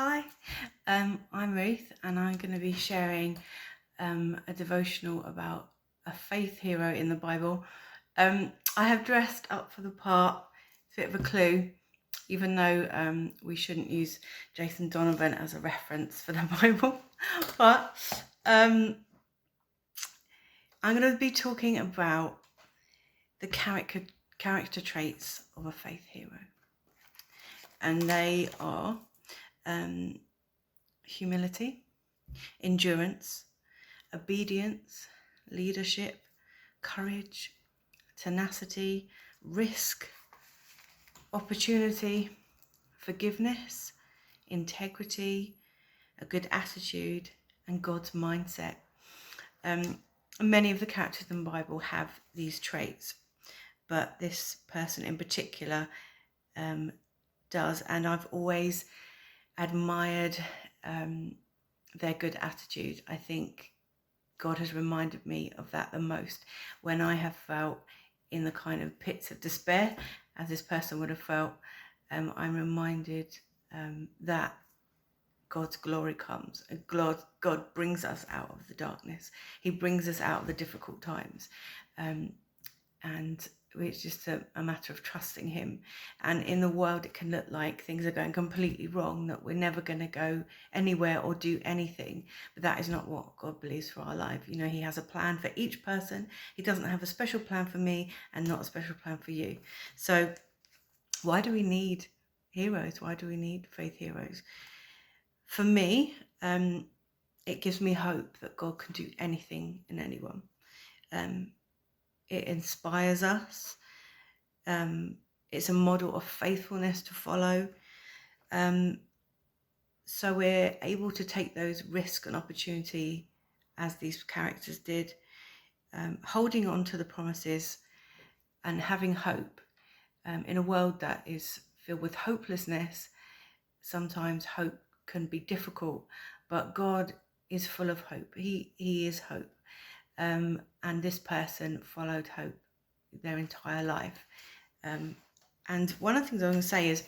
Hi, I'm Ruth, and I'm going to be sharing a devotional about a faith hero in the Bible. I have dressed up for the part. It's a bit of a clue, even though we shouldn't use Jason Donovan as a reference for the Bible. But I'm going to be talking about the character traits of a faith hero, and they are humility, endurance, obedience, leadership, courage, tenacity, risk, opportunity, forgiveness, integrity, a good attitude, and God's mindset. Many of the characters in the Bible have these traits, but this person in particular does, and I've always admired their good attitude. I think God has reminded me of that the most when I have felt in the kind of pits of despair, as this person would have felt. I'm reminded that God's glory comes. God brings us out of the darkness. He brings us out of the difficult times. And it's just a matter of trusting him. And in the world, it can look like things are going completely wrong, that we're never going to go anywhere or do anything. But that is not what God believes for our life. You know, he has a plan for each person. He doesn't have a special plan for me and not a special plan for you. So why do we need heroes? Why do we need faith heroes? For me, it gives me hope that God can do anything in anyone. It inspires us. It's a model of faithfulness to follow. So we're able to take those risks and opportunity as these characters did, holding on to the promises and having hope. In a world that is filled with hopelessness, sometimes hope can be difficult, but God is full of hope. He is hope. And this person followed hope their entire life. And one of the things I was going to say is,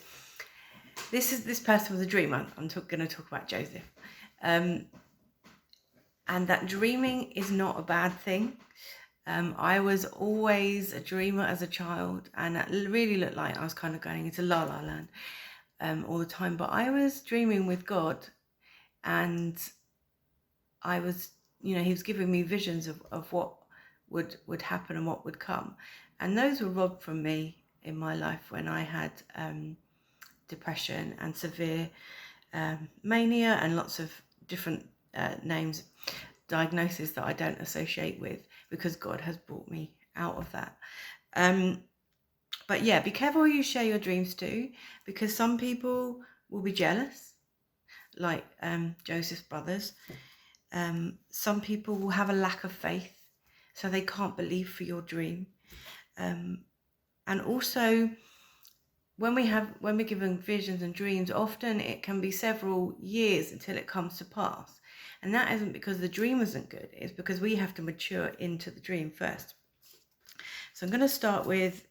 this person was a dreamer. I'm going to talk about Joseph. And that dreaming is not a bad thing. I was always a dreamer as a child, and it really looked like I was kind of going into La La Land all the time. But I was dreaming with God, and I was, he was giving me visions of what would happen and what would come. And those were robbed from me in my life when I had depression and severe mania and lots of different names, diagnoses that I don't associate with, because God has brought me out of that. But yeah, be careful who you share your dreams to, because some people will be jealous, like Joseph's brothers. Some people will have a lack of faith, so they can't believe for your dream. And also, when we're given visions and dreams, often it can be several years until it comes to pass. And that isn't because the dream isn't good, it's because we have to mature into the dream first. So I'm going to start with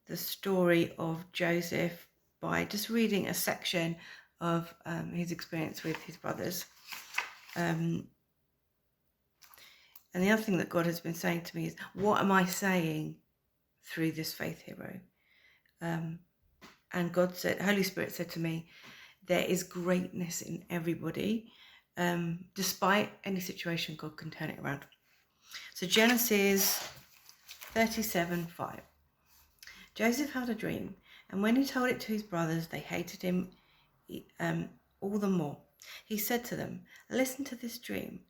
the story of Joseph by just reading a section of his experience with his brothers. And the other thing that God has been saying to me is, what am I saying through this faith hero? And God said, Holy Spirit said to me, there is greatness in everybody. Despite any situation, God can turn it around. So Genesis 37:5. Joseph had a dream, and when he told it to his brothers, they hated him all the more. He said to them, listen to this dream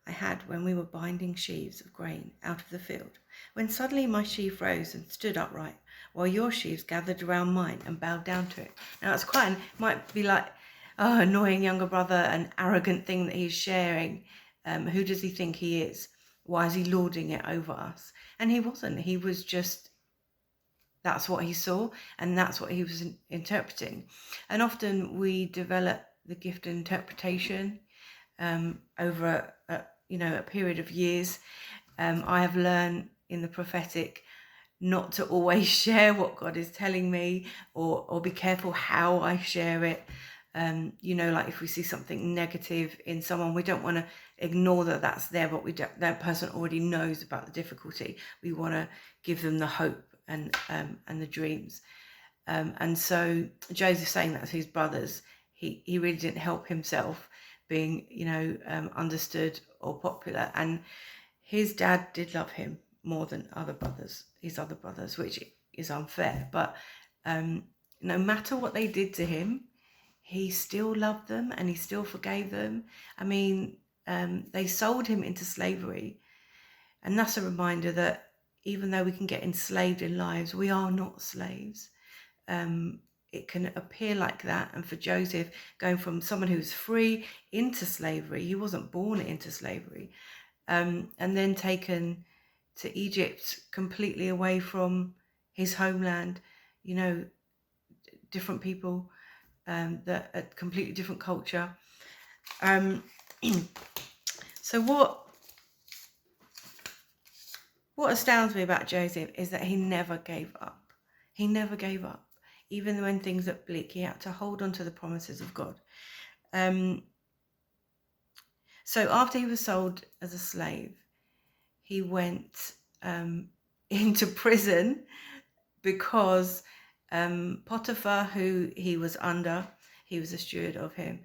I had when we were binding sheaves of grain out of the field, when suddenly my sheaf rose and stood upright, while your sheaves gathered around mine and bowed down to it. Now it's might be like, oh, annoying younger brother, an arrogant thing that he's sharing. Who does he think he is? Why is he lording it over us? And he wasn't. He was just, that's what he saw, and that's what he was interpreting. And often we develop the gift of interpretation over a period of years. I have learned in the prophetic not to always share what God is telling me, or be careful how I share it, Like if we see something negative in someone, we don't want to ignore that that's there, but that person already knows about the difficulty. We want to give them the hope and the dreams. And so Joseph saying that to his brothers, he really didn't help himself being, understood or popular. And his dad did love him more than his other brothers, which is unfair. But no matter what they did to him, he still loved them and he still forgave them. I mean, they sold him into slavery. And that's a reminder that even though we can get enslaved in lives, we are not slaves. It can appear like that. And for Joseph, going from someone who's free into slavery, he wasn't born into slavery, and then taken to Egypt, completely away from his homeland, different people, that a completely different culture. So what astounds me about Joseph is that he never gave up. He never gave up. Even when things looked bleak, he had to hold on to the promises of God. So after he was sold as a slave, he went into prison because Potiphar, who he was under, he was a steward of him.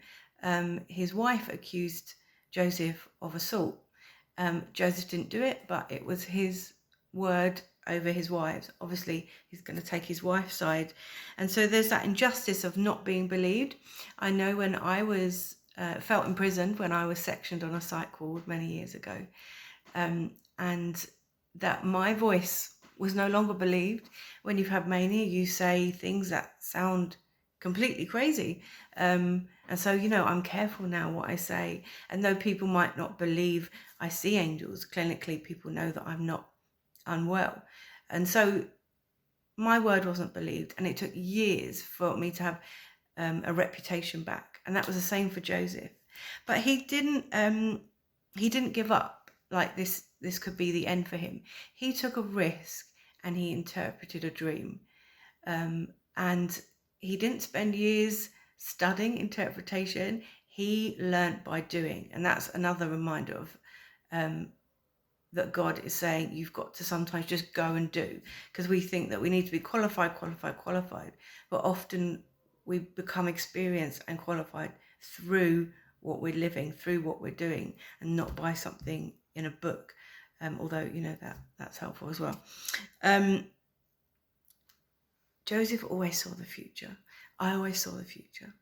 His wife accused Joseph of assault. Joseph didn't do it, but it was his word over his wives. Obviously, he's going to take his wife's side. And so there's that injustice of not being believed. I know when I was felt imprisoned, when I was sectioned on a psych ward many years ago, and that my voice was no longer believed. When you've had mania, you say things that sound completely crazy. And so, I'm careful now what I say. And though people might not believe I see angels, clinically, people know that I'm not unwell. And so my word wasn't believed. And it took years for me to have a reputation back. And that was the same for Joseph. But he didn't give up. Like this could be the end for him. He took a risk and he interpreted a dream. And he didn't spend years studying interpretation. He learned by doing. And that's another reminder of that God is saying you've got to sometimes just go and do. Because we think that we need to be qualified. But often we become experienced and qualified through what we're living, through what we're doing, and not by something in a book. Although, that's helpful as well. Joseph always saw the future. I always saw the future.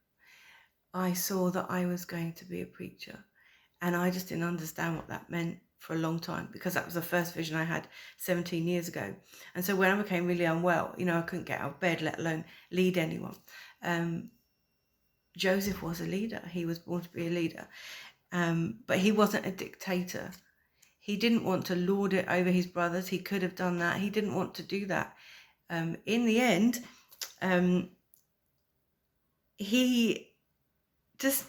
I saw that I was going to be a preacher, and I just didn't understand what that meant for a long time, because that was the first vision I had 17 years ago. And so when I became really unwell, I couldn't get out of bed, let alone lead anyone. Joseph was a leader. He was born to be a leader. But he wasn't a dictator. He didn't want to lord it over his brothers. He could have done that. He didn't want to do that. In the end, he just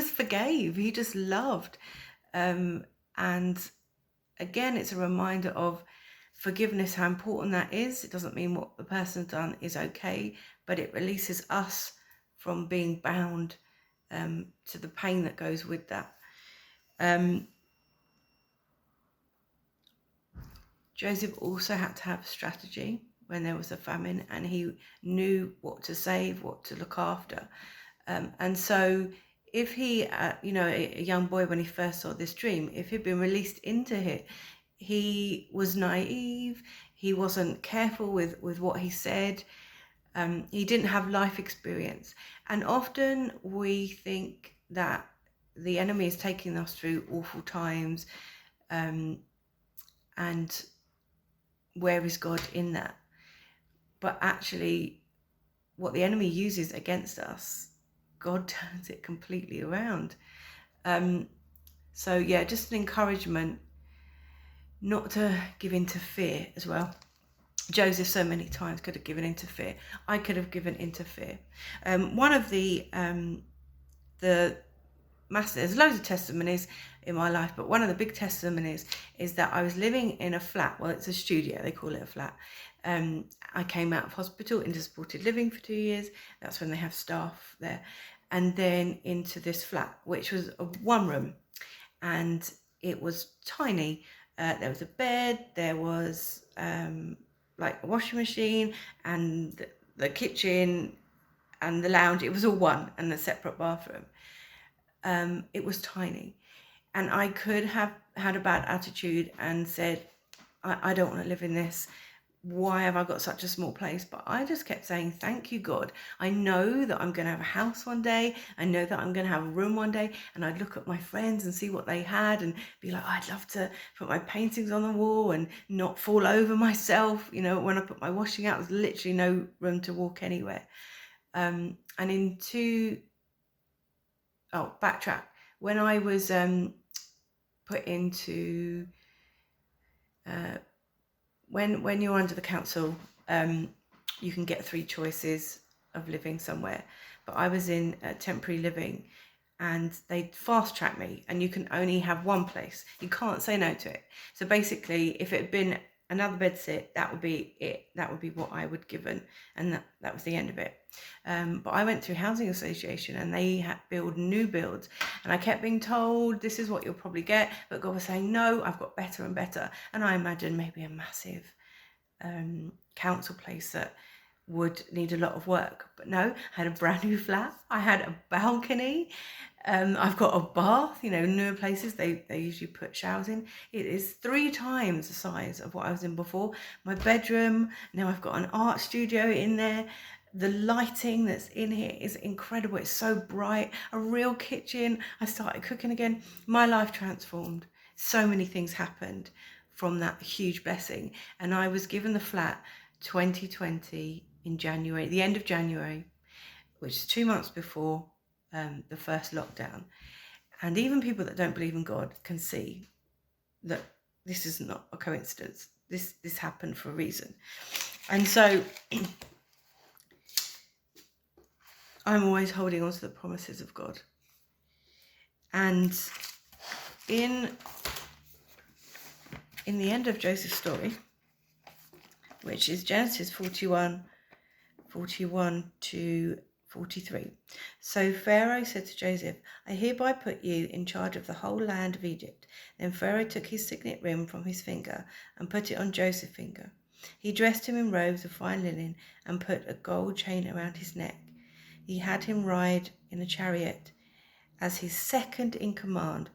forgave. He just loved. And again, it's a reminder of forgiveness, how important that is. It doesn't mean what the person's done is okay, but it releases us from being bound to the pain that goes with that. Joseph also had to have strategy when there was a famine, and he knew what to save, what to look after. And so if he, a young boy, when he first saw this dream, if he'd been released into it, he was naive, he wasn't careful with what he said, he didn't have life experience. And often we think that the enemy is taking us through awful times, and where is God in that? But actually, what the enemy uses against us, God turns it completely around. So yeah, just an encouragement not to give in to fear as well. Joseph so many times could have given into fear. I could have given into fear. One of the there's loads of testimonies in my life, but one of the big testimonies is that I was living in a flat. Well, it's a studio, they call it a flat. I came out of hospital into supported living for 2 years. That's when they have staff there. and then into this flat, which was a one room, and it was tiny. There was a bed, there was like a washing machine, and the kitchen and the lounge. It was all one, and a separate bathroom. It was tiny, and I could have had a bad attitude and said, I don't want to live in this. Why have I got such a small place? But I just kept saying, thank you, God. I know that I'm going to have a house one day. I know that I'm going to have a room one day. And I'd look at my friends and see what they had and be like, I'd love to put my paintings on the wall and not fall over myself. You know, when I put my washing out, there's literally no room to walk anywhere. Backtrack. When I was put into... When you're under the council, you can get 3 choices of living somewhere. But I was in temporary living, and they fast-tracked me, and you can only have one place. You can't say no to it. So basically, if it had been another bedsit, that would be it. That would be what I would given, and that was the end of it. But I went through housing association, and they had build new builds, and I kept being told this is what you'll probably get, but God was saying no, I've got better and better. And I imagined maybe a massive council place that would need a lot of work, but no, I had a brand new flat. I had a balcony. I've got a bath. You know, newer places they usually put showers in. It is 3 times the size of what I was in before. My bedroom, now I've got an art studio in there. The lighting that's in here is incredible. It's so bright. A real kitchen. I started cooking again. My life transformed. So many things happened from that huge blessing. And I was given the flat 2020 in January, the end of January, which is 2 months before the first lockdown. And even people that don't believe in God can see that this is not a coincidence. This happened for a reason. And so I'm always holding on to the promises of God. And in the end of Joseph's story, which is Genesis 41 to 43. So Pharaoh said to Joseph, I hereby put you in charge of the whole land of Egypt. Then Pharaoh took his signet ring from his finger and put it on Joseph's finger. He dressed him in robes of fine linen and put a gold chain around his neck. He had him ride in a chariot as his second in command,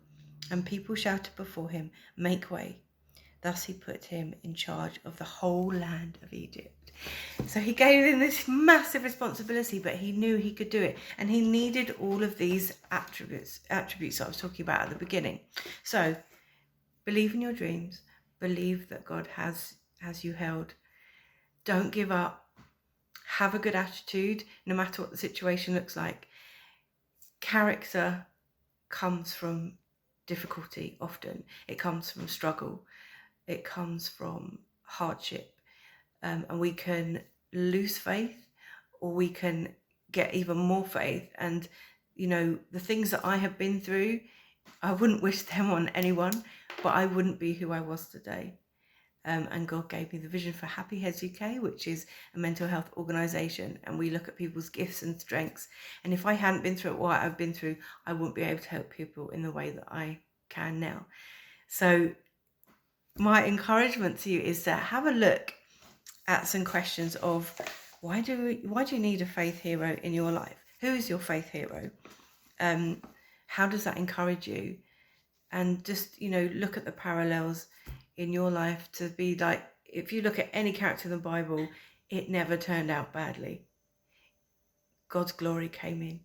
and people shouted before him, make way. Thus he put him in charge of the whole land of Egypt. So he gave him this massive responsibility, but he knew he could do it. And he needed all of these attributes I was talking about at the beginning. So believe in your dreams. Believe that God has you held. Don't give up. Have a good attitude, no matter what the situation looks like. Character comes from difficulty often. It comes from struggle. It comes from hardship. And we can lose faith, or we can get even more faith. And, you know, the things that I have been through, I wouldn't wish them on anyone, but I wouldn't be who I was today. And God gave me the vision for Happy Heads UK, which is a mental health organisation, and we look at people's gifts and strengths. And if I hadn't been through what I've been through, I wouldn't be able to help people in the way that I can now. So my encouragement to you is to have a look at some questions of why do you need a faith hero in your life? Who is your faith hero? How does that encourage you? And just, you know, look at the parallels in your life to be like, if you look at any character in the Bible, it never turned out badly. God's glory came in.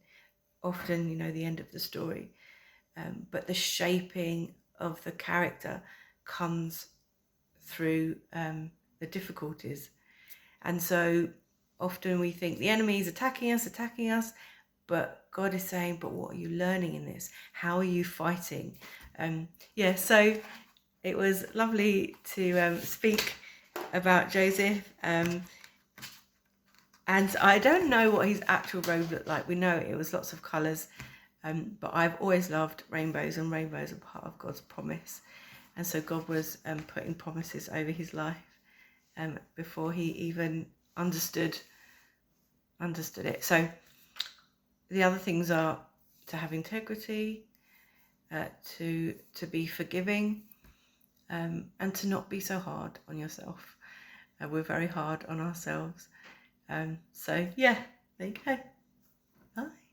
Often, you know, the end of the story. But the shaping of the character comes through the difficulties. And so often we think the enemy is attacking us, but God is saying, but what are you learning in this? How are you fighting? So it was lovely to speak about Joseph. And I don't know what his actual robe looked like. We know it was lots of colours, but I've always loved rainbows, and rainbows are part of God's promise. And so God was putting promises over his life before he even understood it. So the other things are to have integrity, to be forgiving, and to not be so hard on yourself. We're very hard on ourselves. So yeah, there you go. Bye.